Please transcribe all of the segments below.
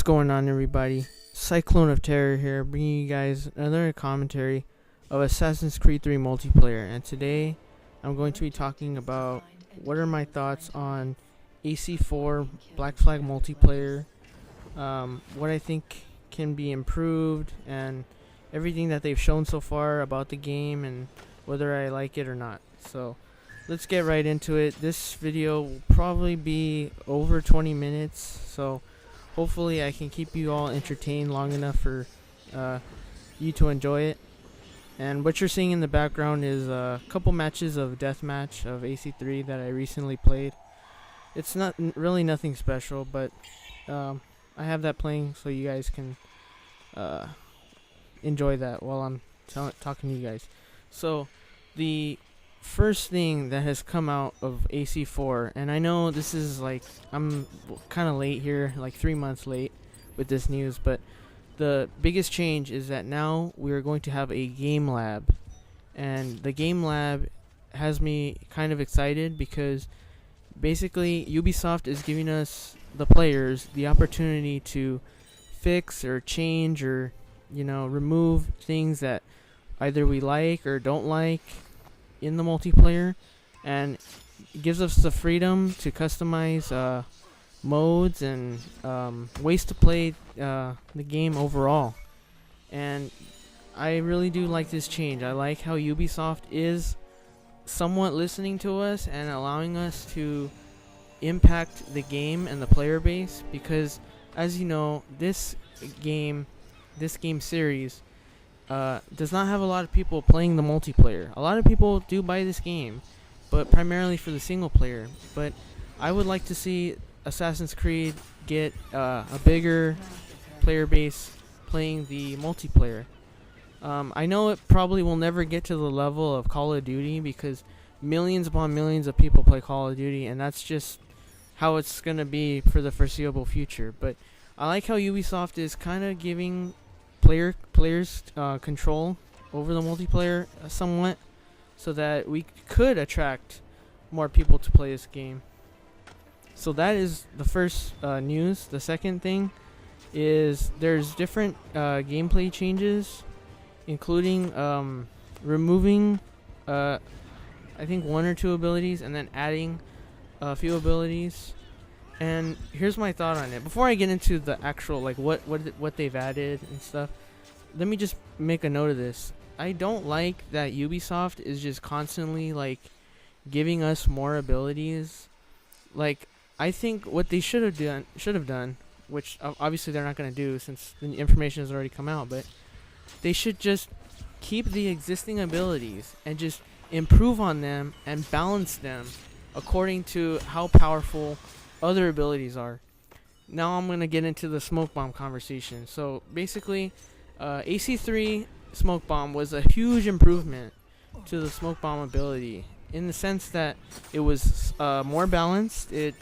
What's going on, everybody? Cyclone of Terror here, bringing you guys another commentary of Assassin's Creed 3 multiplayer. And today, I'm going to be talking about what are my thoughts on AC4 Black Flag multiplayer, what I think can be improved, and everything that they've shown so far about the game and whether I like it or not. So, let's get right into it. This video will probably be over 20 minutes, so hopefully I can keep you all entertained long enough for you to enjoy it. And what you're seeing in the background is a couple matches of deathmatch of AC3 that I recently played. It's not really nothing special, but I have that playing so you guys can enjoy that while I'm talking to you guys. So the first thing that has come out of AC4, and I know this is like, I'm kind of late here, like 3 months late with this news, but the biggest change is that now we are going to have a game lab, and the game lab has me kind of excited because basically Ubisoft is giving us, the players, the opportunity to fix or change or, you know, remove things that either we like or don't like in the multiplayer, and it gives us the freedom to customize modes and ways to play the game overall. And I really do like this change. I like how Ubisoft is somewhat listening to us and allowing us to impact the game and the player base, because as you know, this game series does not have a lot of people playing the multiplayer. A lot of people do buy this game, but primarily for the single player. But I would like to see Assassin's Creed get a bigger player base playing the multiplayer. I know it probably will never get to the level of Call of Duty because millions upon millions of people play Call of Duty, and that's just how it's going to be for the foreseeable future. But I like how Ubisoft is kind of giving players control over the multiplayer somewhat, so that we could attract more people to play this game. So that is the first news. The second thing is there's different gameplay changes, including removing I think 1 or 2 abilities and then adding a few abilities. And here's my thought on it. Before I get into the actual, like, what they've added and stuff, let me just make a note of this. I don't like that Ubisoft is just constantly, like, giving us more abilities. Like, I think what they should have done, which obviously they're not going to do since the information has already come out, but they should just keep the existing abilities and just improve on them and balance them according to how powerful other abilities are. Now I'm going to get into the smoke bomb conversation. So basically, AC3 smoke bomb was a huge improvement to the smoke bomb ability in the sense that it was more balanced. It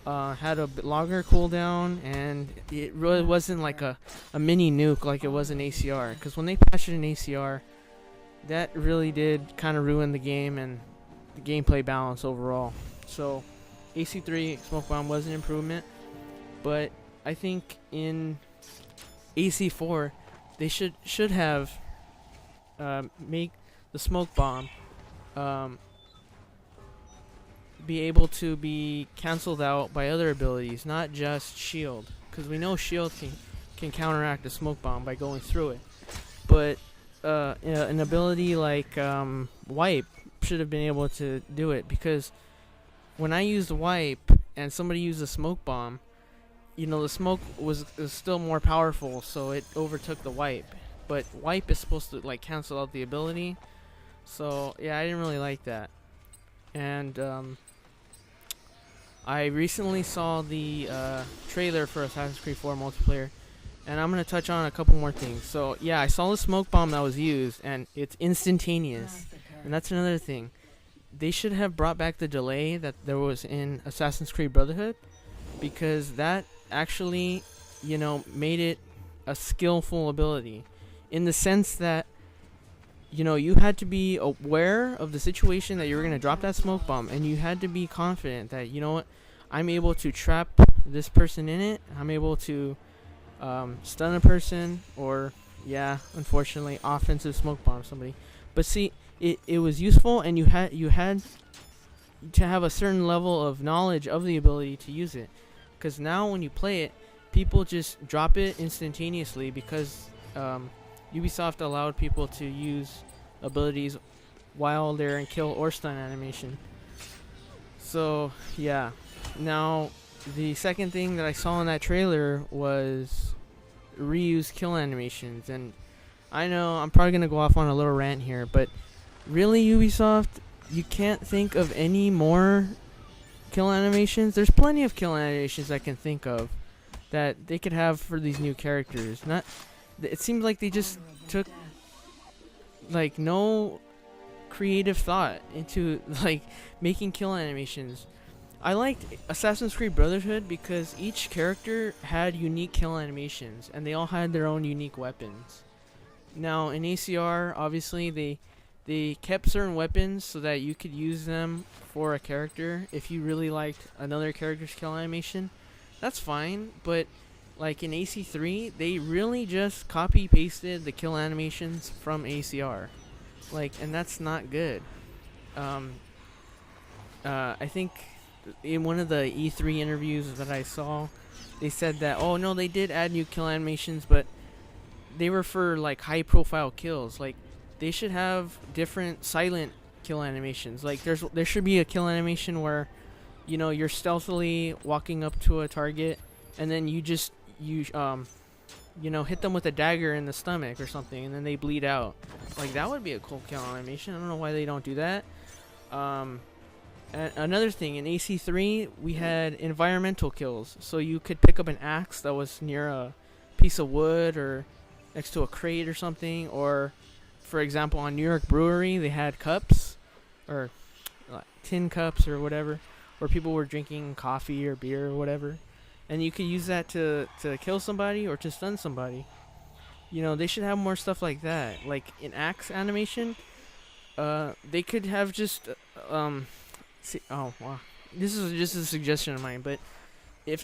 had a bit longer cooldown, and it really wasn't like a mini nuke like it was in ACR. Because when they patched it in ACR, that really did kind of ruin the game and the gameplay balance overall. So AC3 smoke bomb was an improvement, but I think in AC4 they should have make the smoke bomb be able to be cancelled out by other abilities, not just shield, because we know shield can counteract the smoke bomb by going through it. But an ability like wipe should have been able to do it, because when I used wipe and somebody used a smoke bomb, you know, the smoke was still more powerful, so it overtook the wipe. But wipe is supposed to, like, cancel out the ability. So yeah, I didn't really like that. And I recently saw the trailer for Assassin's Creed 4 multiplayer, and I'm going to touch on a couple more things. So yeah, I saw the smoke bomb that was used, and it's instantaneous. And that's another thing. They should have brought back the delay that there was in Assassin's Creed Brotherhood, because that actually, you know, made it a skillful ability in the sense that, you know, you had to be aware of the situation that you were going to drop that smoke bomb, and you had to be confident that, you know what, I'm able to trap this person in it. I'm able to stun a person, or yeah, unfortunately, offensive smoke bomb somebody. But see, it was useful, and you had to have a certain level of knowledge of the ability to use it. Because now when you play it, people just drop it instantaneously because Ubisoft allowed people to use abilities while they're in kill or stun animation. So yeah, now the second thing that I saw in that trailer was reuse kill animations, and I know I'm probably gonna go off on a little rant here, but really, Ubisoft, you can't think of any more kill animations? There's plenty of kill animations I can think of that they could have for these new characters. Not, it seems like they just took like no creative thought into like making kill animations. I liked Assassin's Creed Brotherhood because each character had unique kill animations and they all had their own unique weapons. Now in ACR, obviously they kept certain weapons so that you could use them for a character if you really liked another character's kill animation. That's fine, but like in AC3, they really just copy pasted the kill animations from ACR. Like, and that's not good. I think in one of the E3 interviews that I saw, they said that, oh no, they did add new kill animations, but they were for like high profile kills. Like, they should have different silent kill animations. Like there should be a kill animation where, you know, you're stealthily walking up to a target and then you hit them with a dagger in the stomach or something, and then they bleed out. Like, that would be a cool kill animation. I don't know why they don't do that. And another thing, in AC3, we had environmental kills. So you could pick up an axe that was near a piece of wood or next to a crate or something. Or, for example, on New York Brewery, they had cups, or tin cups or whatever, where people were drinking coffee or beer or whatever. And you could use that to kill somebody or to stun somebody. You know, they should have more stuff like that. Like in axe animation, they could have just oh wow, this is just a suggestion of mine, but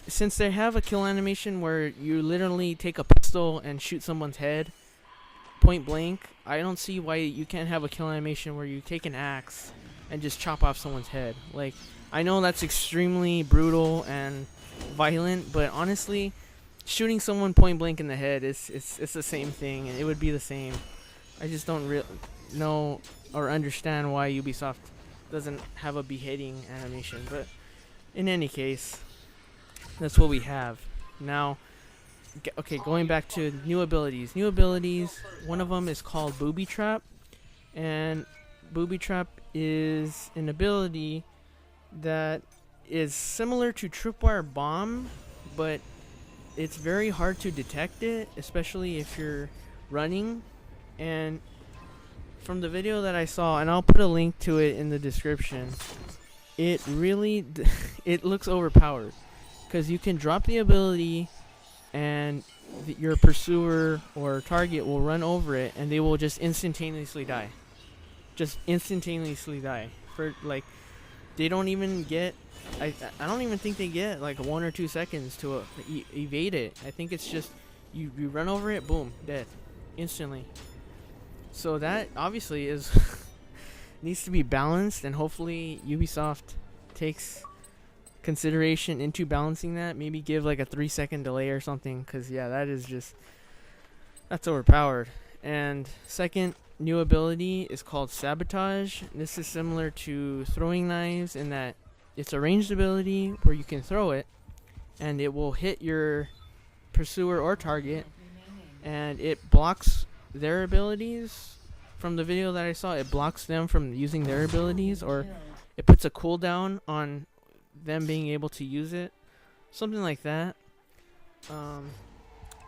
since they have a kill animation where you literally take a pistol and shoot someone's head point blank, I don't see why you can't have a kill animation where you take an axe and just chop off someone's head. Like, I know that's extremely brutal and violent, but honestly, shooting someone point blank in the head it's the same thing, and it would be the same. I just don't know or understand why Ubisoft doesn't have a beheading animation, but in any case, that's what we have now. Okay, going back to new abilities. One of them is called Booby Trap, and Booby Trap is an ability that is similar to Tripwire Bomb, but it's very hard to detect it, especially if you're running. And from the video that I saw, and I'll put a link to it in the description, it really it looks overpowered because you can drop the ability and your pursuer or target will run over it and they will just instantaneously die. For like, they don't even get, I don't even think they get like 1 or 2 seconds to evade it. I think it's just you run over it, boom, dead instantly. So that obviously is needs to be balanced, and hopefully Ubisoft takes consideration into balancing that. Maybe give like a 3-second delay or something, because yeah, that's overpowered. And second new ability is called Sabotage. This is similar to Throwing Knives in that it's a ranged ability where you can throw it and it will hit your pursuer or target, and it blocks their abilities. From the video that I saw, it blocks them from using their abilities, or it puts a cooldown on them being able to use it, something like that.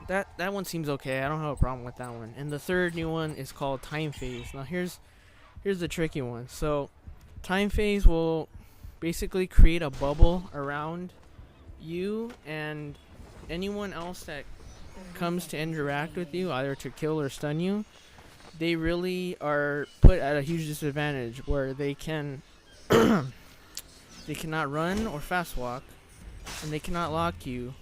That one seems okay. I don't have a problem with that one. And the third new one is called Time Phase. Now here's the tricky one. So Time Phase will basically create a bubble around you and anyone else that comes to interact with you, either to kill or stun you. They really are put at a huge disadvantage where they cannot run or fast walk, and they cannot lock you.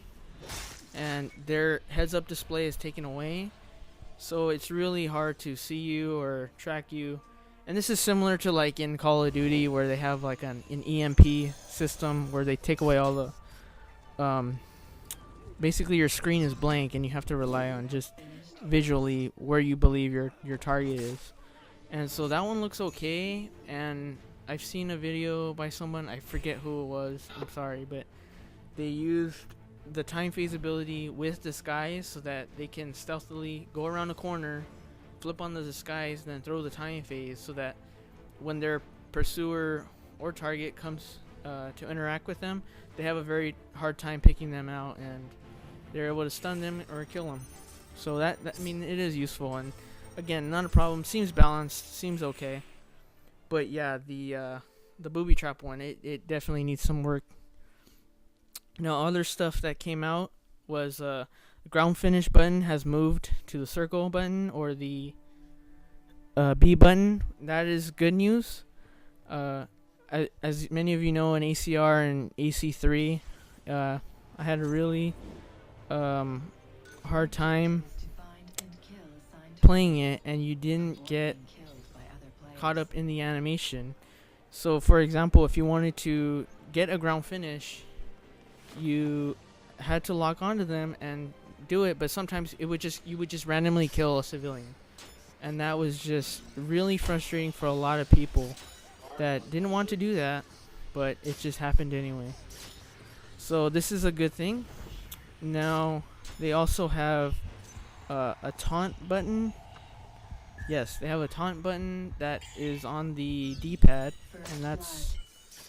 and their heads-up display is taken away, so it's really hard to see you or track you. And this is similar to like in Call of Duty, where they have like an EMP system where they take away all the basically your screen is blank and you have to rely on just visually where you believe your target is. And so that one looks okay, and I've seen a video by someone, I forget who it was, I'm sorry, but they used the time phase ability with disguise so that they can stealthily go around a corner, flip on the disguise, then throw the time phase so that when their pursuer or target comes to interact with them, they have a very hard time picking them out, and they're able to stun them or kill them. So that I mean, it is useful, and again, not a problem. Seems balanced, seems okay. But yeah, the booby trap one, it definitely needs some work. Now, other stuff that came out was the ground finish button has moved to the circle button or the B button. That is good news. As many of you know, in ACR and AC3, I had a really hard time playing it, and you didn't get caught up in the animation. So, for example, if you wanted to get a ground finish, you had to lock onto them and do it, but sometimes you would just randomly kill a civilian, and that was just really frustrating for a lot of people that didn't want to do that, but it just happened anyway. So this is a good thing. Now they also have a taunt button. Yes, they have a taunt button that is on the D-pad, and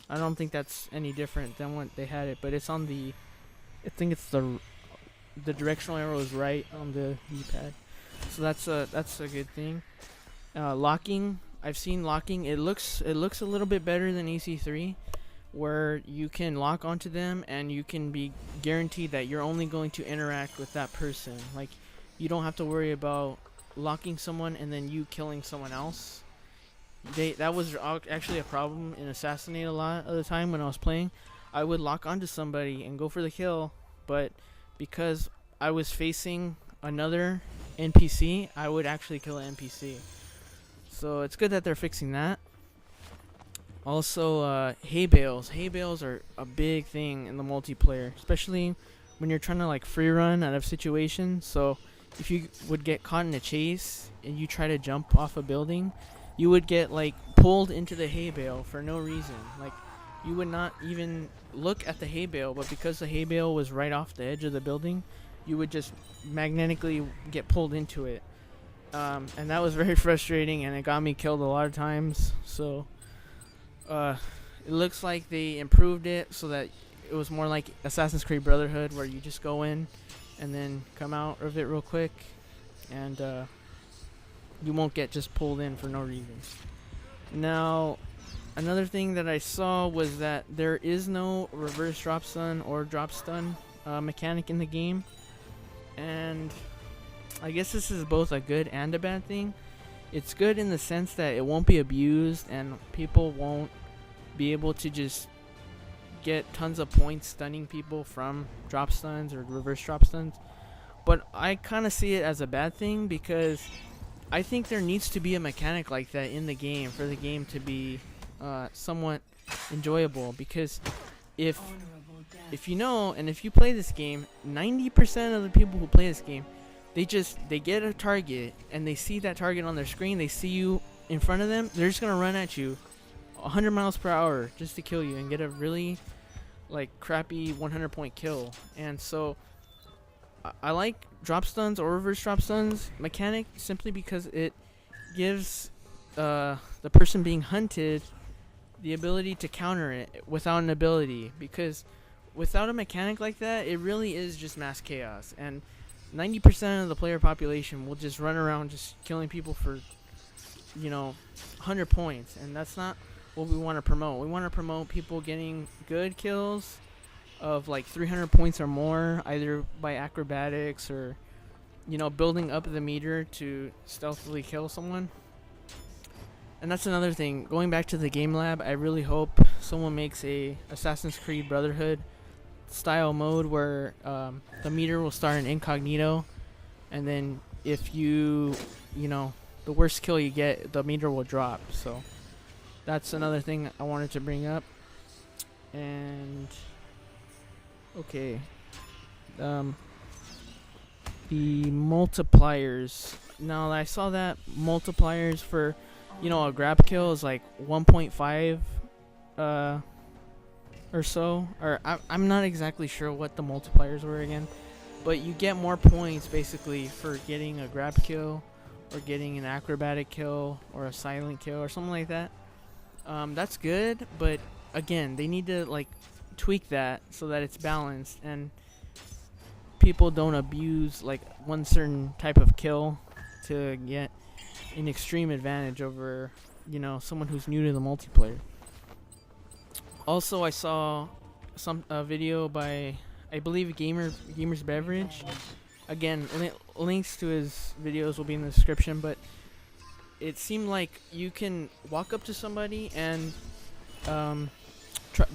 I don't think that's any different than what they had it, but it's on the, I think it's the directional arrow is right on the D-pad, so that's a good thing. Locking, I've seen locking. It looks a little bit better than AC3, where you can lock onto them and you can be guaranteed that you're only going to interact with that person. Like, you don't have to worry about locking someone and then you killing someone else. That was actually a problem in Assassinate a lot of the time when I was playing. I would lock onto somebody and go for the kill, but because I was facing another NPC, I would actually kill an NPC. So it's good that they're fixing that. Also, hay bales. Hay bales are a big thing in the multiplayer, especially when you're trying to like free run out of situations. So if you would get caught in a chase and you try to jump off a building, you would get like pulled into the hay bale for no reason. Like, you would not even look at the hay bale, but because the hay bale was right off the edge of the building, you would just magnetically get pulled into it. And that was very frustrating, and it got me killed a lot of times. So it looks like they improved it so that it was more like Assassin's Creed Brotherhood, where you just go in and then come out of it real quick, and you won't get just pulled in for no reason. Now, another thing that I saw was that there is no reverse drop stun or drop stun mechanic in the game, and I guess this is both a good and a bad thing. It's good in the sense that it won't be abused and people won't be able to just get tons of points stunning people from drop stuns or reverse drop stuns. But I kind of see it as a bad thing, because I think there needs to be a mechanic like that in the game for the game to be somewhat enjoyable. Because if you know, and if you play this game, 90% of the people who play this game, they get a target and they see that target on their screen, they see you in front of them, they're just gonna run at you 100 miles per hour just to kill you and get a really like crappy 100 point kill. And so I like drop stuns or reverse drop stuns mechanic simply because it gives the person being hunted the ability to counter it without an ability, because without a mechanic like that, it really is just mass chaos, and 90% of the player population will just run around just killing people for 100 points, and that's not what we want to promote. We want to promote people getting good kills of like 300 points or more, either by acrobatics or building up the meter to stealthily kill someone. And that's another thing. Going back to the game lab, I really hope someone makes a Assassin's Creed Brotherhood style mode where the meter will start in incognito, and then if you know, the worst kill you get, the meter will drop. So that's another thing I wanted to bring up. And okay, the multipliers. Now I saw that multipliers for, you know, a grab kill is like 1.5 or so, or I'm not exactly sure what the multipliers were again, but you get more points basically for getting a grab kill or getting an acrobatic kill or a silent kill or something like that. That's good, but again, they need to like tweak that so that it's balanced and people don't abuse like one certain type of kill to get an extreme advantage over, you know, someone who's new to the multiplayer. Also, I saw some video by, I believe, Gamer's Beverage. Again, links to his videos will be in the description, but it seemed like you can walk up to somebody and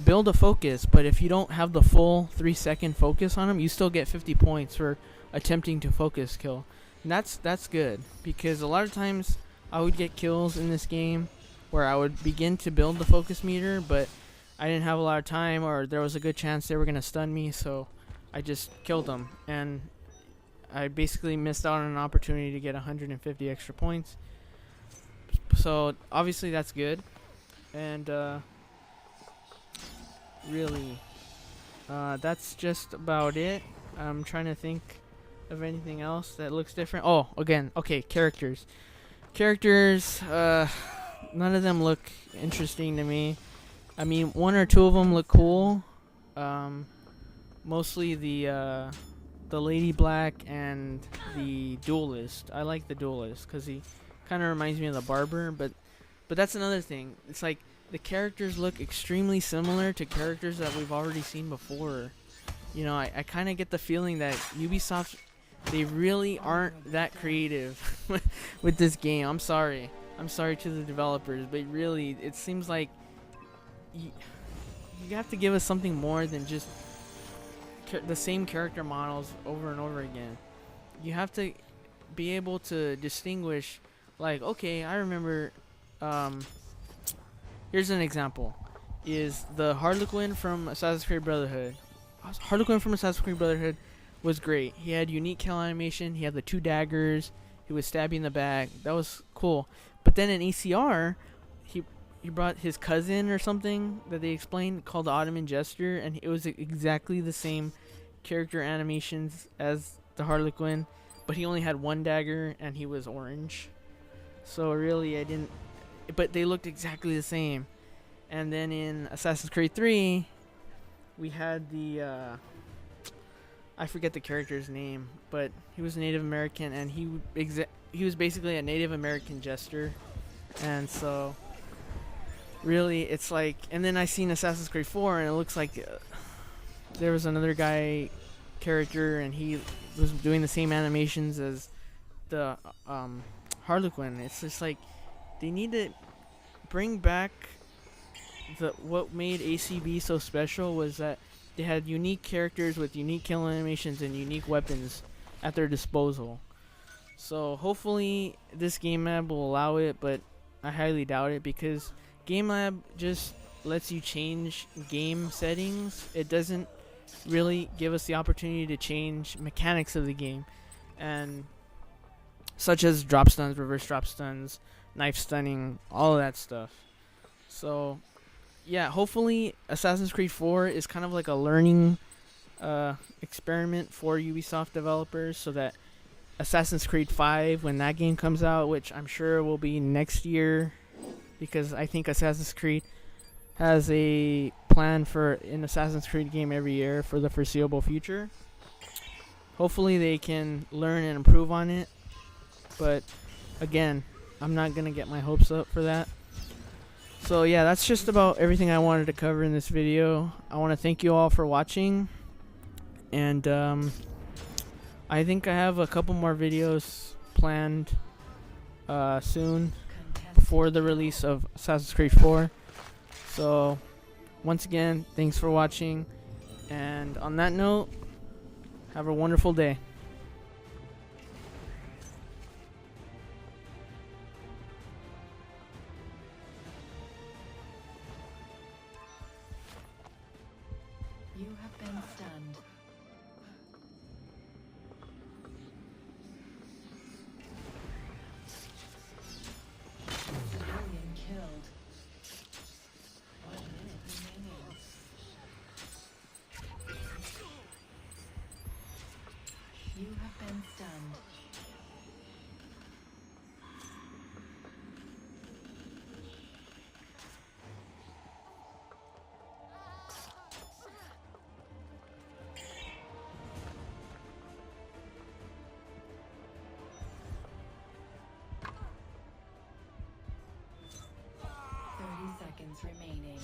build a focus, but if you don't have the full 3-second focus on them, you still get 50 points for attempting to focus kill. And that's good, because a lot of times I would get kills in this game where I would begin to build the focus meter, but I didn't have a lot of time, or there was a good chance they were going to stun me, so I just killed them, and I basically missed out on an opportunity to get 150 extra points. So obviously that's good, and really that's just about it. I'm trying to think of anything else that looks different. Oh, again, okay, characters, none of them look interesting to me. I mean, one or two of them look cool. Mostly the Lady Black and the Duelist. I like the Duelist because he kind of reminds me of the Barber, but that's another thing. It's like the characters look extremely similar to characters that we've already seen before. You know, I kind of get the feeling that Ubisoft, they really aren't that creative with this game. I'm sorry to the developers, but really, it seems like you have to give us something more than just the same character models over and over again. You have to be able to distinguish, like, okay, I remember, here's an example, is the Harlequin from Assassin's Creed Brotherhood. Harlequin from Assassin's Creed Brotherhood was great. He had unique kill animation, he had the 2 daggers, he was stabbing in the back, that was cool. But then in ACR, he brought his cousin or something that they explained called the Ottoman Jester, and it was exactly the same character animations as the Harlequin, but he only had 1 dagger and he was orange. So really, but they looked exactly the same. And then in Assassin's Creed 3, we had the I forget the character's name, but he was Native American, and he was basically a Native American jester. And so really, it's like, and then I seen Assassin's Creed 4, and it looks like there was another guy character, and he was doing the same animations as the Harlequin. It's just like they need to bring back what made ACB so special was that they had unique characters with unique kill animations and unique weapons at their disposal. So hopefully this game lab will allow it, but I highly doubt it, because Game Lab just lets you change game settings. It doesn't really give us the opportunity to change mechanics of the game, and such as drop stuns, reverse drop stuns, knife stunning, all of that stuff. So yeah, hopefully Assassin's Creed 4 is kind of like a learning experiment for Ubisoft developers, so that Assassin's Creed 5, when that game comes out, which I'm sure will be next year, because I think Assassin's Creed has a plan for an Assassin's Creed game every year for the foreseeable future. Hopefully they can learn and improve on it, but again, I'm not going to get my hopes up for that. So yeah, that's just about everything I wanted to cover in this video. I want to thank you all for watching, and I think I have a couple more videos planned soon before the release of Assassin's Creed 4. So once again, thanks for watching, And on that note, have a wonderful day. You have been stunned. Civilian killed. 1 minute remaining. You have been stunned. Seconds remaining.